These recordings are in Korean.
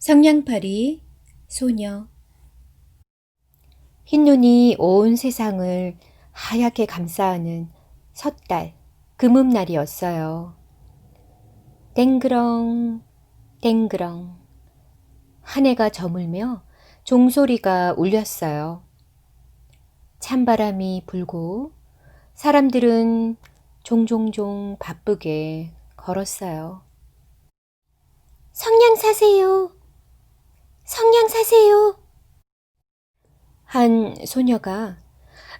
성냥팔이 소녀. 흰눈이 온 세상을 하얗게 감싸는 섣달 금음날이었어요. 땡그렁 땡그렁 한 해가 저물며 종소리가 울렸어요. 찬바람이 불고 사람들은 종종종 바쁘게 걸었어요. 성냥 사세요. 성냥 사세요. 한 소녀가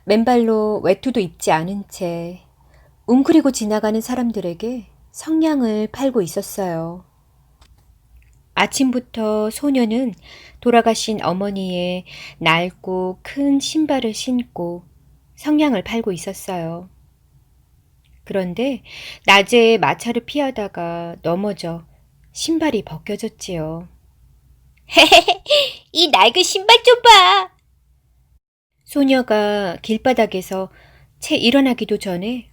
맨발로 외투도 입지 않은 채 웅크리고 지나가는 사람들에게 성냥을 팔고 있었어요. 아침부터 소녀는 돌아가신 어머니의 낡고 큰 신발을 신고 성냥을 팔고 있었어요. 그런데 낮에 마차를 피하다가 넘어져 신발이 벗겨졌지요. 이 낡은 신발 좀 봐! 소녀가 길바닥에서 채 일어나기도 전에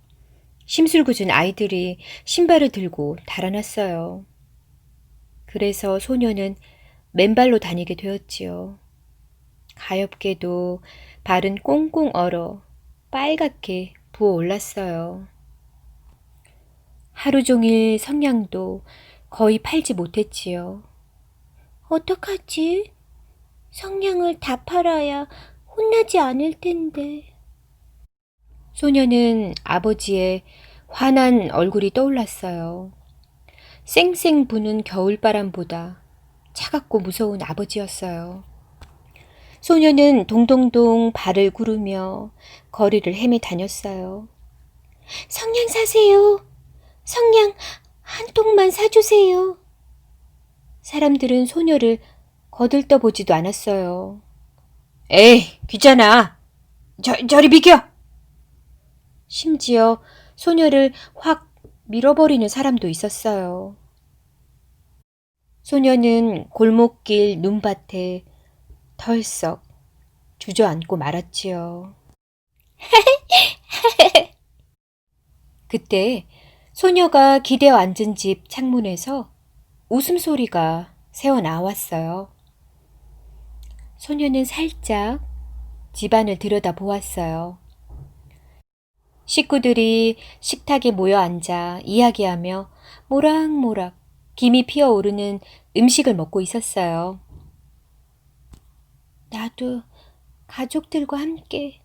심술궂은 아이들이 신발을 들고 달아났어요. 그래서 소녀는 맨발로 다니게 되었지요. 가엾게도 발은 꽁꽁 얼어 빨갛게 부어올랐어요. 하루 종일 성냥도 거의 팔지 못했지요. 어떡하지? 성냥을 다 팔아야 혼나지 않을 텐데. 소녀는 아버지의 환한 얼굴이 떠올랐어요. 쌩쌩 부는 겨울바람보다 차갑고 무서운 아버지였어요. 소녀는 동동동 발을 구르며 거리를 헤매 다녔어요. 성냥 사세요. 성냥 한 통만 사주세요. 사람들은 소녀를 거들떠보지도 않았어요. 에이, 귀찮아. 저리 비켜! 심지어 소녀를 확 밀어버리는 사람도 있었어요. 소녀는 골목길 눈밭에 덜썩 주저앉고 말았지요. 그때 소녀가 기대어 앉은 집 창문에서 웃음소리가 새어나왔어요. 소녀는 살짝 집안을 들여다보았어요. 식구들이 식탁에 모여 앉아 이야기하며 모락모락 김이 피어오르는 음식을 먹고 있었어요. 나도 가족들과 함께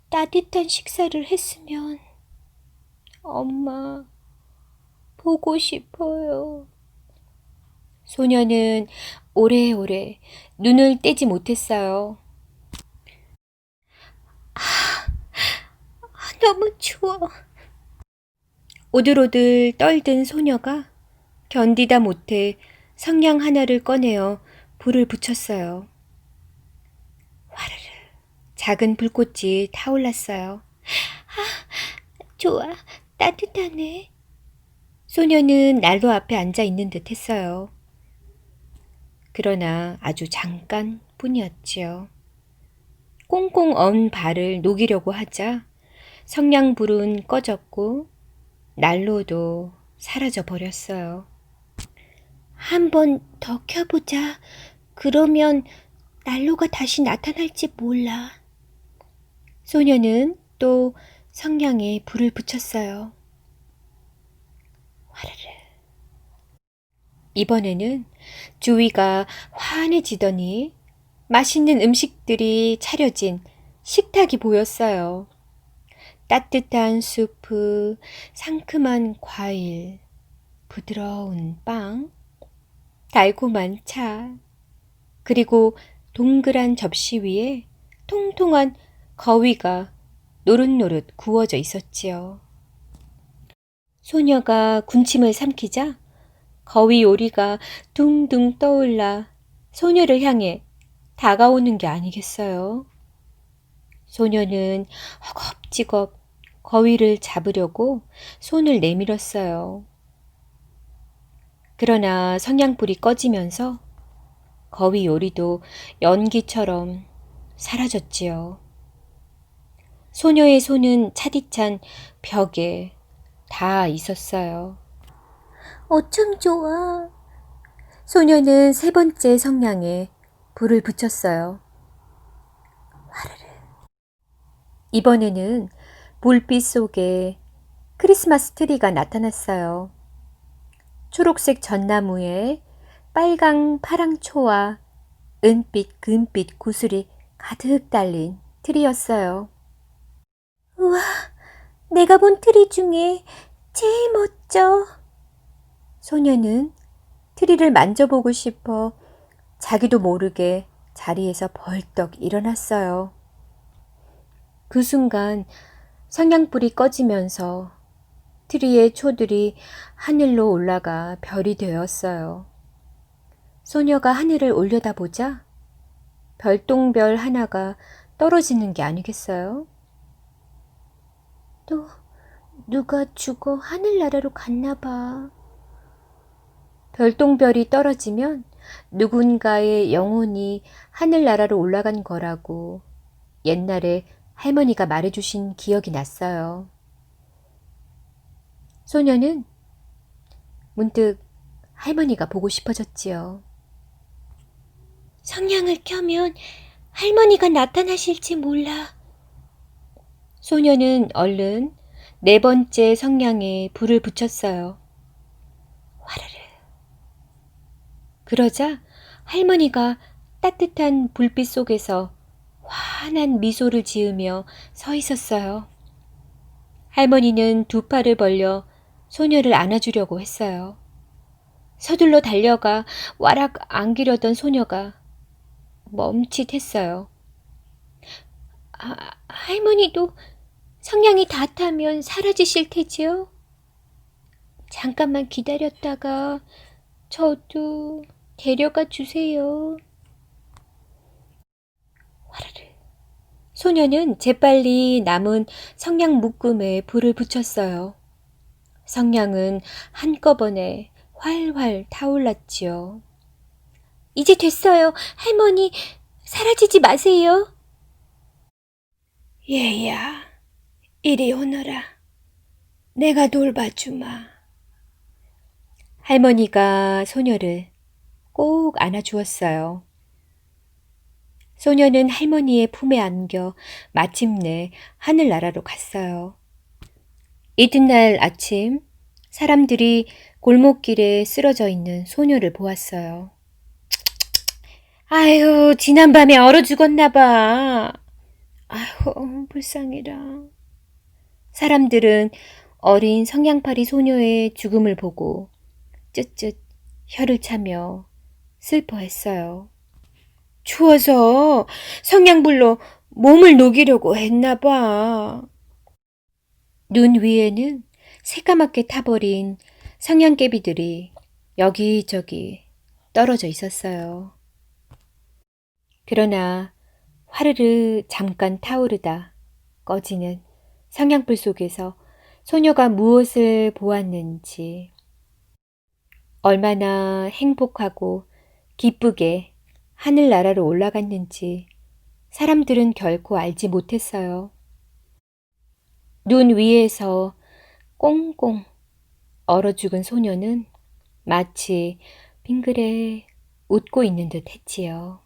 따뜻한 식사를 했으면 엄마 보고 싶어요. 소녀는 오래오래 눈을 떼지 못했어요. 너무 추워. 오들오들 떨던 소녀가 견디다 못해 성냥 하나를 꺼내어 불을 붙였어요. 화르르 작은 불꽃이 타올랐어요. 좋아, 따뜻하네. 소녀는 난로 앞에 앉아 있는 듯 했어요. 그러나 아주 잠깐 뿐이었지요. 꽁꽁 언 발을 녹이려고 하자 성냥불은 꺼졌고 난로도 사라져 버렸어요. 한 번 더 켜보자. 그러면 난로가 다시 나타날지 몰라. 소녀는 또 성냥에 불을 붙였어요. 화르르. 이번에는 주위가 환해지더니 맛있는 음식들이 차려진 식탁이 보였어요. 따뜻한 수프, 상큼한 과일, 부드러운 빵, 달콤한 차, 그리고 동그란 접시 위에 통통한 거위가 노릇노릇 구워져 있었지요. 소녀가 군침을 삼키자 거위 요리가 둥둥 떠올라 소녀를 향해 다가오는 게 아니겠어요? 소녀는 허겁지겁 거위를 잡으려고 손을 내밀었어요. 그러나 성냥불이 꺼지면서 거위 요리도 연기처럼 사라졌지요. 소녀의 손은 차디찬 벽에 닿아 있었어요. 어쩜 좋아. 소녀는 세 번째 성냥에 불을 붙였어요. 화르르. 이번에는 불빛 속에 크리스마스 트리가 나타났어요. 초록색 전나무에 빨강 파랑 초와 은빛 금빛 구슬이 가득 달린 트리였어요. 우와, 내가 본 트리 중에 제일 멋져. 소녀는 트리를 만져보고 싶어 자기도 모르게 자리에서 벌떡 일어났어요. 그 순간 성냥불이 꺼지면서 트리의 초들이 하늘로 올라가 별이 되었어요. 소녀가 하늘을 올려다보자 별똥별 하나가 떨어지는 게 아니겠어요? 또 누가 죽어 하늘나라로 갔나 봐. 별똥별이 떨어지면 누군가의 영혼이 하늘나라로 올라간 거라고 옛날에 할머니가 말해주신 기억이 났어요. 소녀는 문득 할머니가 보고 싶어졌지요. 성냥을 켜면 할머니가 나타나실지 몰라. 소녀는 얼른 네 번째 성냥에 불을 붙였어요. 화르르. 그러자 할머니가 따뜻한 불빛 속에서 환한 미소를 지으며 서 있었어요. 할머니는 두 팔을 벌려 소녀를 안아주려고 했어요. 서둘러 달려가 와락 안기려던 소녀가 멈칫했어요. 할머니도 성냥이 다 타면 사라지실 테지요? 잠깐만 기다렸다가 저도 데려가 주세요. 화르르. 소녀는 재빨리 남은 성냥 묶음에 불을 붙였어요. 성냥은 한꺼번에 활활 타올랐지요. 이제 됐어요. 할머니, 사라지지 마세요. 얘야, 이리 오너라. 내가 돌봐주마. 할머니가 소녀를 꼭 안아주었어요. 소녀는 할머니의 품에 안겨 마침내 하늘나라로 갔어요. 이튿날 아침 사람들이 골목길에 쓰러져 있는 소녀를 보았어요. 아유, 지난밤에 얼어 죽었나 봐. 아유, 불쌍해라. 사람들은 어린 성냥팔이 소녀의 죽음을 보고 쯧쯧 혀를 차며 슬퍼했어요. 추워서 성냥불로 몸을 녹이려고 했나 봐. 눈 위에는 새까맣게 타버린 성냥개비들이 여기저기 떨어져 있었어요. 그러나 화르르 잠깐 타오르다 꺼지는 성냥불 속에서 소녀가 무엇을 보았는지, 얼마나 행복하고 기쁘게 하늘나라로 올라갔는지 사람들은 결코 알지 못했어요. 눈 위에서 꽁꽁 얼어 죽은 소녀는 마치 빙그레 웃고 있는 듯 했지요.